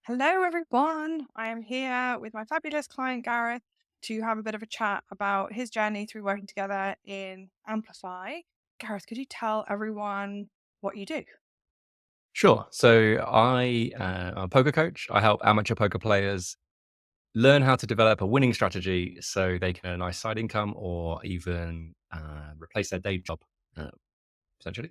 Hello, everyone. I am here with my fabulous client, Gareth, to have a bit of a chat about his journey through working together in Amplify. Gareth, could you tell everyone what you do? Sure. I'm a poker coach. I help amateur poker players learn how to develop a winning strategy so they can earn a nice side income or even replace their day job, uh, essentially.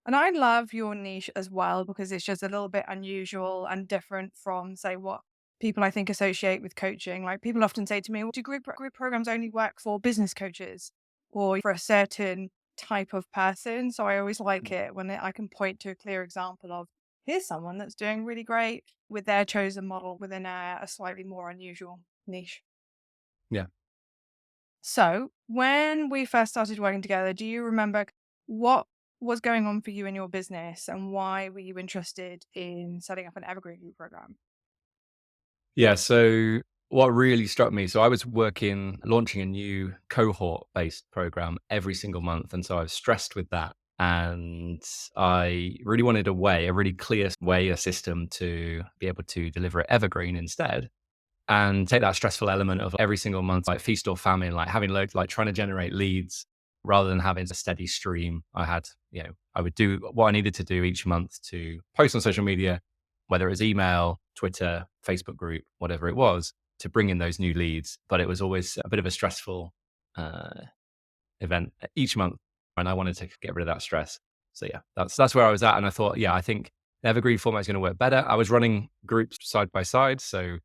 And I love your niche as well because it's just a little bit unusual and different from, say, what people I think associate with coaching. Like people often say to me, well, do group programs only work for business coaches or for a certain type of person? So I always like it when I can point to a clear example of here's someone that's doing really great with their chosen model within a slightly more unusual niche. Yeah. So, when we first started working together, do you remember what was going on for you in your business and why were you interested in setting up an Evergreen group program? Yeah. So what really struck me, so I was launching a new cohort-based program every single month. And so I was stressed with that. And I really wanted a really clear way, a system to be able to deliver it evergreen instead and take that stressful element of every single month, like feast or famine, like having loads, like trying to generate leads rather than having a steady stream. I would do what I needed to do each month to post on social media, whether it was email, Twitter, Facebook group, whatever it was, to bring in those new leads. But it was always a bit of a stressful uh, event each month, and I wanted to get rid of that stress. So yeah, that's where I was at, and I thought, yeah, I think the evergreen format is going to work better. I was running groups side by side, so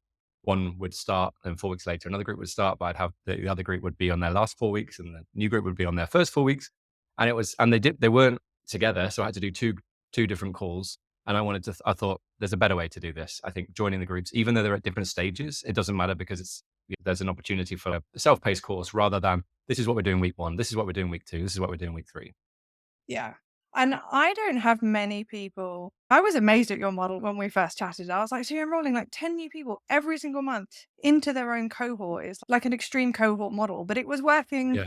one would start, and 4 weeks later, another group would start, but I'd have the other group would be on their last 4 weeks, and the new group would be on their first 4 weeks, and they weren't together, so I had to do two different calls, and I thought there's a better way to do this. I think joining the groups, even though they're at different stages, it doesn't matter because there's an opportunity for a self-paced course rather than this is what we're doing week one. This is what we're doing week two. This is what we're doing week three. Yeah. And I don't have many people. I was amazed at your model when we first chatted. I was like, so you're enrolling like 10 new people every single month into their own cohort. It's like an extreme cohort model, but it was working. Yeah.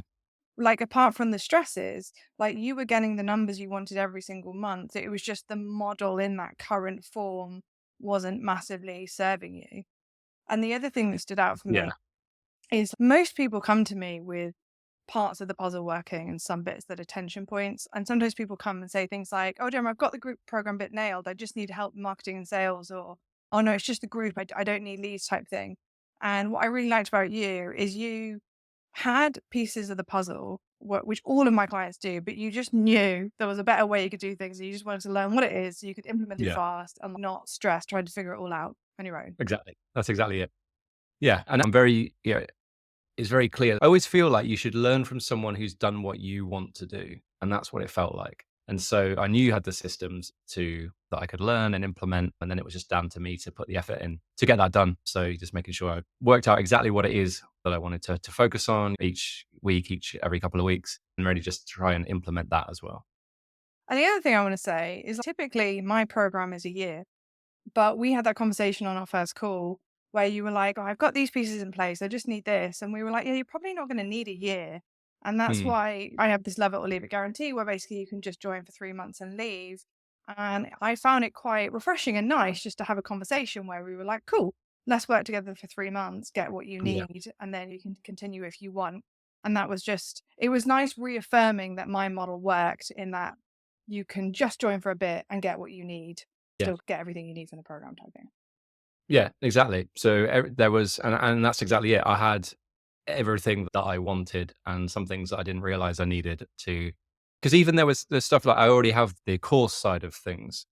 Like, apart from the stresses, like, you were getting the numbers you wanted every single month. It was just the model in that current form wasn't massively serving you. And the other thing that stood out for me Yeah. is most people come to me with parts of the puzzle working and some bits that are tension points. And sometimes people come and say things like, oh, Jim, I've got the group program bit nailed. I just need help marketing and sales. Or, oh, no, it's just the group. I don't need leads type thing. And what I really liked about you is you had pieces of the puzzle, which all of my clients do, but you just knew there was a better way you could do things. And you just wanted to learn what it is so you could implement it Yeah. fast and not stress trying to figure it all out on your own. Exactly. That's exactly it. Yeah. And it's very clear. I always feel like you should learn from someone who's done what you want to do. And that's what it felt like. And so I knew you had the systems that I could learn and implement. And then it was just down to me to put the effort in to get that done. So just making sure I worked out exactly what it is that I wanted to focus on each week, every couple of weeks, and really just try and implement that as well. And the other thing I want to say is typically my program is a year, but we had that conversation on our first call where you were like, oh, I've got these pieces in place. I just need this. And we were like, yeah, you're probably not going to need a year. And that's Hmm. why I have this level or leave it guarantee where basically you can just join for 3 months and leave. And I found it quite refreshing and nice just to have a conversation where we were like, cool, let's work together for 3 months, get what you Yeah. need, and then you can continue if you want. And that was just, it was nice reaffirming that my model worked in that you can just join for a bit and get what you need, Yeah. still get everything you need from the program type thing. Yeah, exactly. So there was, and that's exactly it. I had everything that I wanted and some things that I didn't realize I needed to, because even there's stuff like I already have the course side of things,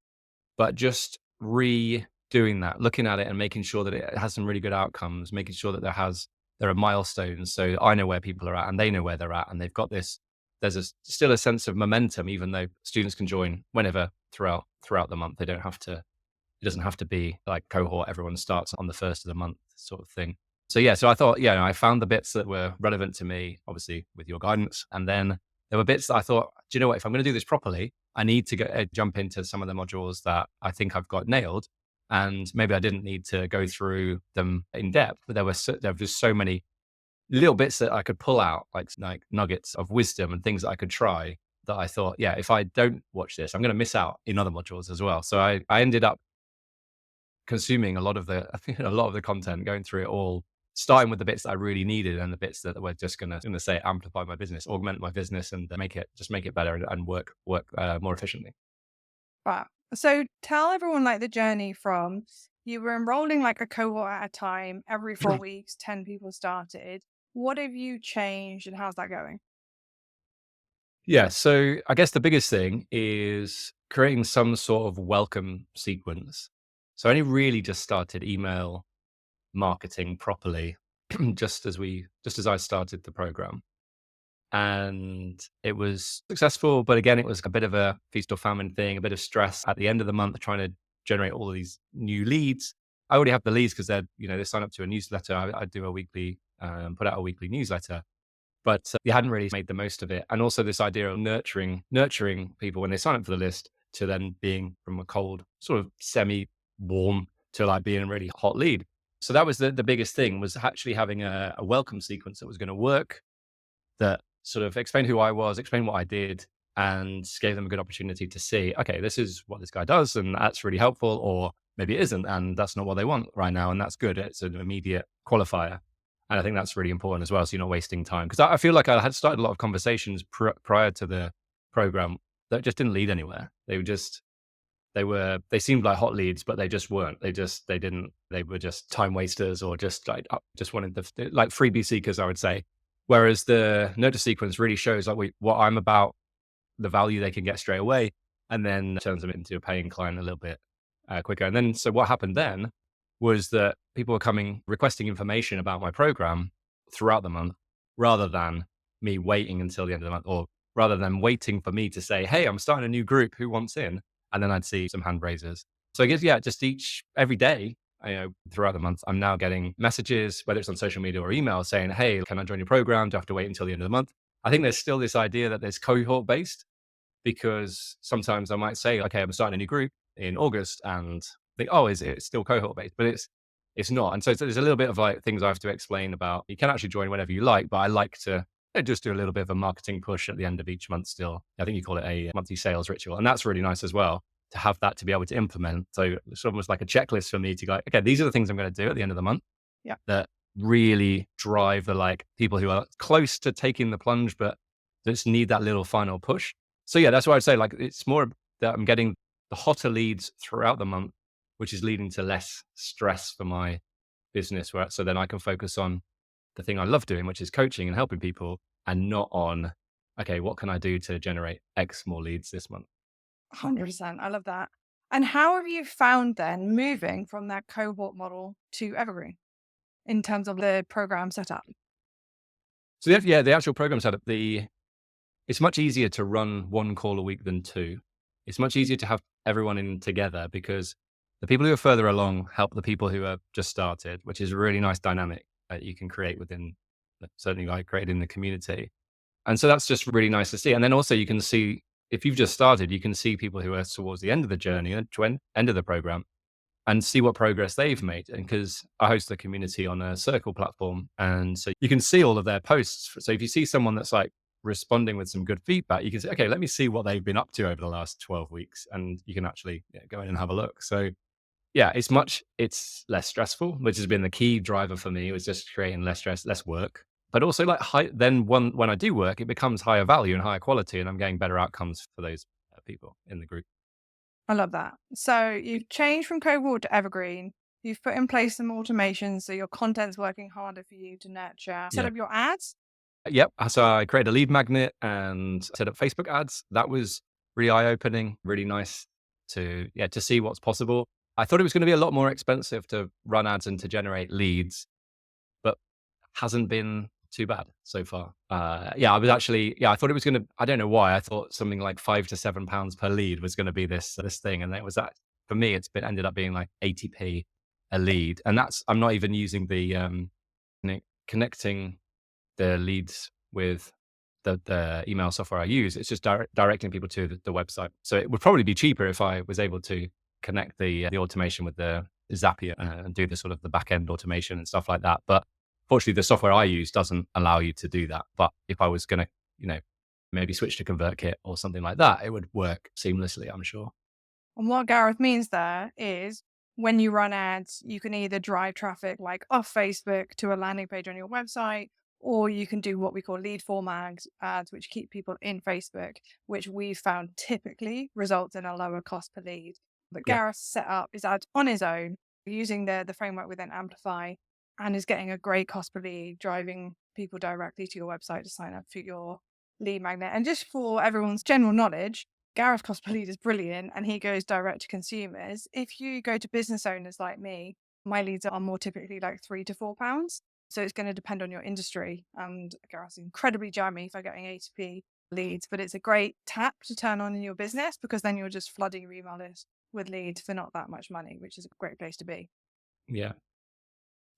but just redoing that, looking at it and making sure that it has some really good outcomes, making sure that there are milestones. So I know where people are at and they know where they're at. And they've got this, still a sense of momentum, even though students can join whenever throughout the month. It doesn't have to be like cohort, everyone starts on the first of the month sort of thing. So yeah, so I thought, yeah, I found the bits that were relevant to me, obviously with your guidance. And then there were bits that I thought, do you know what, if I'm going to do this properly, I need to jump into some of the modules that I think I've got nailed. And maybe I didn't need to go through them in depth, but there were just so many little bits that I could pull out, like nuggets of wisdom and things that I could try that I thought, yeah, if I don't watch this, I'm going to miss out in other modules as well. So I ended up consuming a lot of the a lot of the content, going through it all, starting with the bits that I really needed and the bits that were just gonna say amplify my business, augment my business, and make it better and work more efficiently. Wow. So tell everyone like the journey from you were enrolling like a cohort at a time, every 4 weeks, 10 people started. What have you changed and how's that going? Yeah, so I guess the biggest thing is creating some sort of welcome sequence. So I only really just started email marketing properly just as I started the program. And it was successful, but again, it was a bit of a feast or famine thing, a bit of stress at the end of the month trying to generate all of these new leads. I already have the leads because they sign up to a newsletter. I do a weekly, put out a weekly newsletter, but you hadn't really made the most of it. And also this idea of nurturing people when they sign up for the list to then being from a cold, sort of semi warm to like being a really hot lead. So that was the biggest thing, was actually having a welcome sequence that was going to work, that sort of explained who I was, explained what I did, and gave them a good opportunity to see, okay, this is what this guy does, and that's really helpful, or maybe it isn't, and that's not what they want right now, and that's good. It's an immediate qualifier. And I think that's really important as well. So you're not wasting time. Because I feel like I had started a lot of conversations prior to the program that just didn't lead anywhere. They seemed like hot leads, but they just weren't. They were just time wasters, or just like just wanted like freebie seekers, I would say. Whereas the nurture sequence really shows like what I'm about, the value they can get straight away, and then turns them into a paying client a little bit quicker. And then, so what happened then was that people were coming requesting information about my program throughout the month, rather than me waiting until the end of the month, or rather than waiting for me to say, "Hey, I'm starting a new group. Who wants in?" And then I'd see some hand raisers. So I guess, yeah, just every day, throughout the month, I'm now getting messages, whether it's on social media or email, saying, "Hey, can I join your program? Do I have to wait until the end of the month?" I think there's still this idea that there's cohort based, because sometimes I might say, okay, I'm starting a new group in August, and think, oh, is it still cohort based? But it's not. And so there's a little bit of like things I have to explain about. You can actually join whenever you like, but I like to just do a little bit of a marketing push at the end of each month still. I think you call it a monthly sales ritual. And that's really nice as well, to have that to be able to implement. So it's almost like a checklist for me to go, okay, these are the things I'm going to do at the end of the month Yeah, that really drive the like people who are close to taking the plunge, but just need that little final push. So yeah, that's why I'd say like it's more that I'm getting the hotter leads throughout the month, which is leading to less stress for my business. Where so then I can focus on the thing I love doing, which is coaching and helping people, and not on, okay, what can I do to generate X more leads this month? 100%. I love that. And how have you found then moving from that cohort model to Evergreen in terms of the program setup? So the actual program setup, it's much easier to run one call a week than two. It's much easier to have everyone in together, because the people who are further along help the people who are just started, which is a really nice dynamic that you can create within, certainly I created in the community. And so that's just really nice to see. And then also you can see, if you've just started, you can see people who are towards the end of the journey and end of the program, and see what progress they've made. And because I host the community on a Circle platform, and so you can see all of their posts. So if you see someone that's like responding with some good feedback, you can say, okay, let me see what they've been up to over the last 12 weeks. And you can actually go in and have a look. So yeah, it's less stressful, which has been the key driver for me, was just creating less stress, less work. But also like then when I do work, it becomes higher value and higher quality, and I'm getting better outcomes for those people in the group. I love that. So you've changed from cohort to Evergreen. You've put in place some automation so your content's working harder for you to nurture. Set Yeah. up your ads. Yep. So I created a lead magnet and set up Facebook ads. That was really eye opening, really nice to see what's possible. I thought it was going to be a lot more expensive to run ads and to generate leads, but hasn't been too bad so far. I thought it was going to, I don't know why. I thought something like £5 to £7 per lead was going to be this thing. And it was that for me, ended up being like 80p a lead. And I'm not even using the, connecting the leads with the email software I use. It's just directing people to the website. So it would probably be cheaper if I was able to connect the automation with the Zapier and do the sort of the back end automation and stuff like that. But fortunately, the software I use doesn't allow you to do that. But if I was going to, maybe switch to ConvertKit or something like that, it would work seamlessly, I'm sure. And what Gareth means there is when you run ads, you can either drive traffic like off Facebook to a landing page on your website, or you can do what we call lead form ads, which keep people in Facebook, which we've found typically results in a lower cost per lead. But Yeah. Gareth set up his ads on his own using the framework within Amplify and is getting a great cost per lead, driving people directly to your website to sign up for your lead magnet. And just for everyone's general knowledge, Gareth cost per lead is brilliant and he goes direct to consumers. If you go to business owners like me, my leads are more typically like £3 to £4. So it's going to depend on your industry. And Gareth's incredibly jammy for getting ATP leads, but it's a great tap to turn on in your business because then you're just flooding your email list with leads for not that much money, which is a great place to be. Yeah.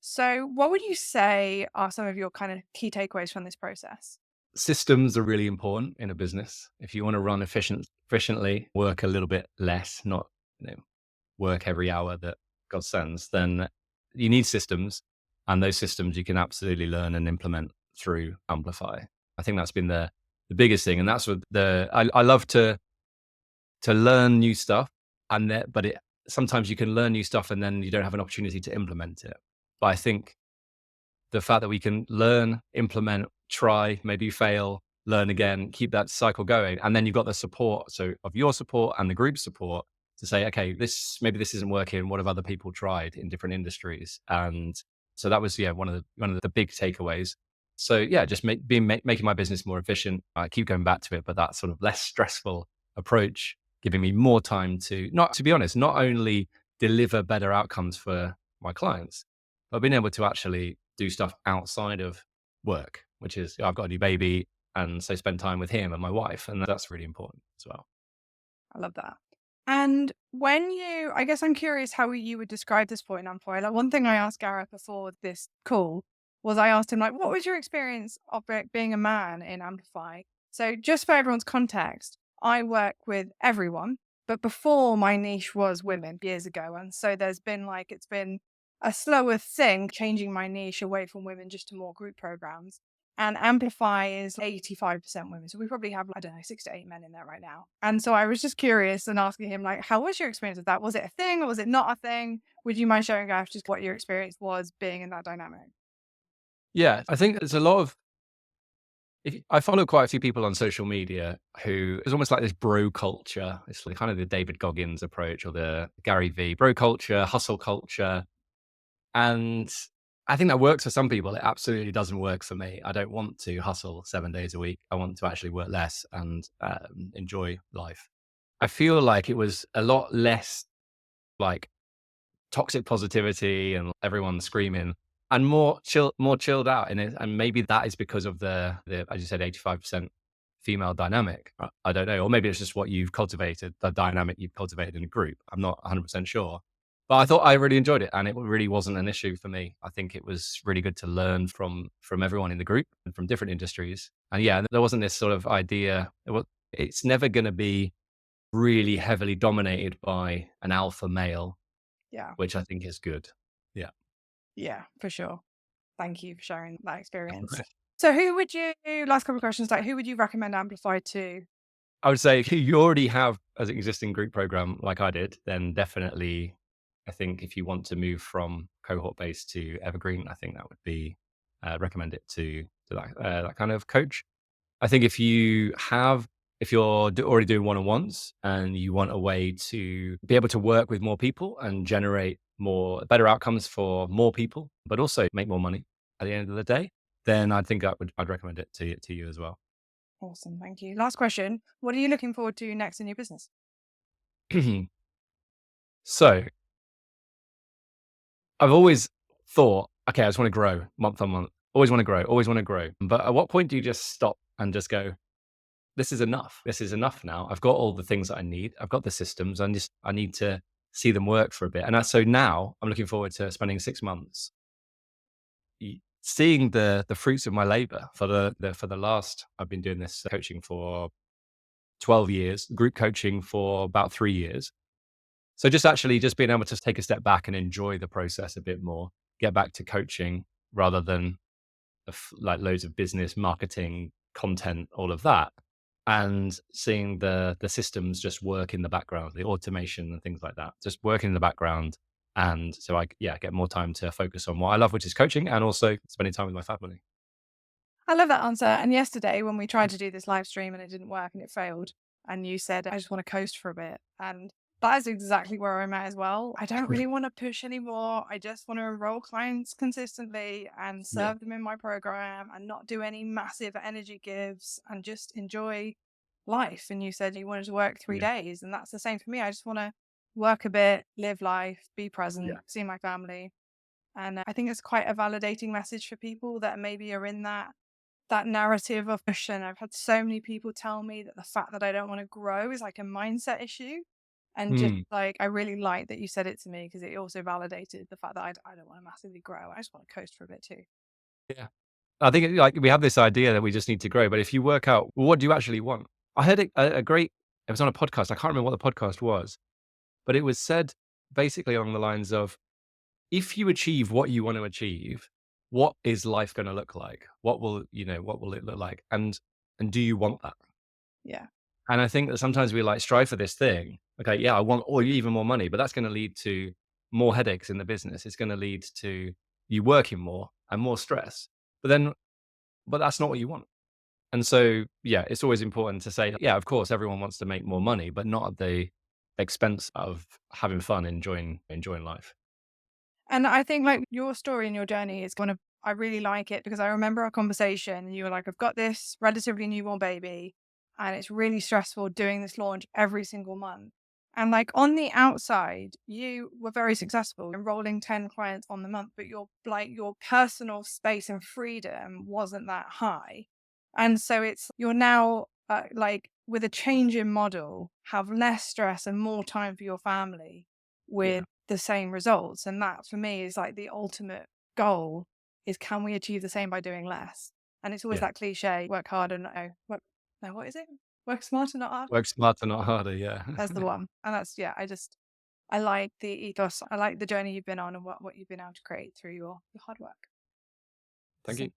So, what would you say are some of your kind of key takeaways from this process? Systems are really important in a business. If you want to run efficiently, work a little bit less, not work every hour that God sends, then you need systems. And those systems you can absolutely learn and implement through Amplify. I think that's been the biggest thing. And that's what I love to learn new stuff. But sometimes you can learn new stuff and then you don't have an opportunity to implement it. But I think the fact that we can learn, implement, try, maybe fail, learn again, keep that cycle going. And then you've got the support. So of your support and the group support to say, okay, maybe this isn't working. What have other people tried in different industries? And so that was, one of the big takeaways. So yeah, just making my business more efficient. I keep going back to it, but that sort of less stressful approach, giving me more time to be honest, not only deliver better outcomes for my clients, but being able to actually do stuff outside of work, which is I've got a new baby, and so spend time with him and my wife, and that's really important as well. I love that. And I guess I'm curious how you would describe this point in Amplify. Like one thing I asked Gareth before this call was I asked him like, what was your experience of being a man in Amplify? So just for everyone's context, I work with everyone, but before my niche was women years ago. And so it's been a slower thing changing my niche away from women just to more group programs. And Amplify is 85% women. So we probably have, I don't know, 6 to 8 men in there right now. And so I was just curious and asking him, like, how was your experience with that? Was it a thing or was it not a thing? Would you mind sharing, Gareth, just what your experience was being in that dynamic? Yeah, I think there's a lot of. I follow quite a few people on social media who is almost like this bro culture. It's like kind of the David Goggins approach or the Gary V bro culture, hustle culture, and I think that works for some people. It absolutely doesn't work for me. I don't want to hustle 7 days a week. I want to actually work less and enjoy life. I feel like it was a lot less like toxic positivity and everyone screaming and more chilled out in it. And maybe that is because of the as you said, 85% female dynamic. I don't know. Or maybe it's just what you've cultivated, the dynamic you've cultivated in a group. I'm not 100% sure. But I thought I really enjoyed it and it really wasn't an issue for me. I think it was really good to learn from everyone in the group and from different industries. And yeah, there wasn't this sort of idea. It's never going to be really heavily dominated by an alpha male, Yeah. which I think is good. Yeah. Yeah, for sure. Thank you for sharing that experience. So last couple of questions, like who would you recommend Amplify to? I would say if you already have an existing group program like I did, then definitely, I think if you want to move from cohort-based to Evergreen, I think that would be recommend it to that kind of coach. I think if you're already doing one-on-ones and you want a way to be able to work with more people and generate better outcomes for more people, but also make more money at the end of the day, then I think I'd recommend it to you as well. Awesome. Thank you. Last question. What are you looking forward to next in your business? So I've always thought, okay, I just want to grow month on month. Always want to grow, always want to grow. But at what point do you just stop and just go, this is enough. This is enough now. I've got all the things that I need. I've got the systems. I need to see them work for a bit. So now I'm looking forward to spending 6 months seeing the fruits of my labor for the last. I've been doing this coaching for 12 years, group coaching for about 3 years. So just being able to take a step back and enjoy the process a bit more, get back to coaching rather than like loads of business, marketing, content, all of that, and seeing the systems just work in the background, the automation and things like that, just working in the background, And so I get more time to focus on what I love, which is coaching, and also spending time with my family. I love that answer. And yesterday, when we tried to do this live stream and it didn't work and it failed, and you said, I just want to coast for a bit. And that is exactly where I'm at as well. I don't really want to push anymore. I just want to enroll clients consistently and Yeah. serve them in my program and not do any massive energy gives and just enjoy life. And you said you wanted to work three Yeah. days, and that's the same for me. I just want to work a bit, live life, be present, Yeah. see my family. And I think it's quite a validating message for people that maybe are in that narrative of push. And I've had so many people tell me that the fact that I don't want to grow is like a mindset issue. And just Mm. like, I really like that you said it to me because it also validated the fact that I don't want to massively grow. I just want to coast for a bit too. Yeah. I think like we have this idea that we just need to grow, but if you work out, well, what do you actually want? I heard a great, it was on a podcast. I can't remember what the podcast was, but it was said basically along the lines of, if you achieve what you want to achieve, what is life going to look like? What will it look like? And do you want that? Yeah. And I think that sometimes we like strive for this thing. Okay, yeah, I want or even more money, but that's going to lead to more headaches in the business. It's going to lead to you working more and more stress. But that's not what you want. And so, yeah, it's always important to say, yeah, of course, everyone wants to make more money, but not at the expense of having fun, enjoying life. And I think like your story and your journey is kind of, I really like it because I remember our conversation and you were like, I've got this relatively newborn baby and it's really stressful doing this launch every single month. And like on the outside, you were very successful, enrolling 10 clients on the month, but your personal space and freedom wasn't that high. And so you're now like with a change in model, have less stress and more time for your family Yeah, with the same results. And that for me is like the ultimate goal is, can we achieve the same by doing less? And it's always yeah. that cliche, work harder, no, what is it? Work smarter, not harder. Work smarter, not harder. Yeah. That's the one. And that's, yeah, I like the ethos. I like the journey you've been on and what you've been able to create through your hard work. Thank So you.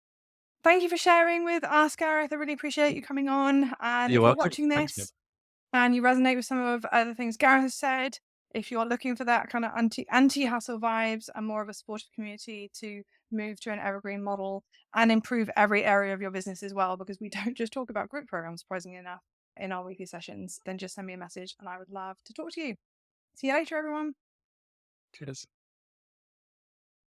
thank you for sharing with us, Gareth. I really appreciate you coming on. And You're if you're welcome. watching Thanks, Nib. this and you resonate with some of other things Gareth has said, if you're looking for that kind of anti-hustle vibes and more of a supportive community to move to an evergreen model and improve every area of your business as well, because we don't just talk about group programs, surprisingly enough, in our weekly sessions, then just send me a message and I would love to talk to you. See you later, everyone. Cheers.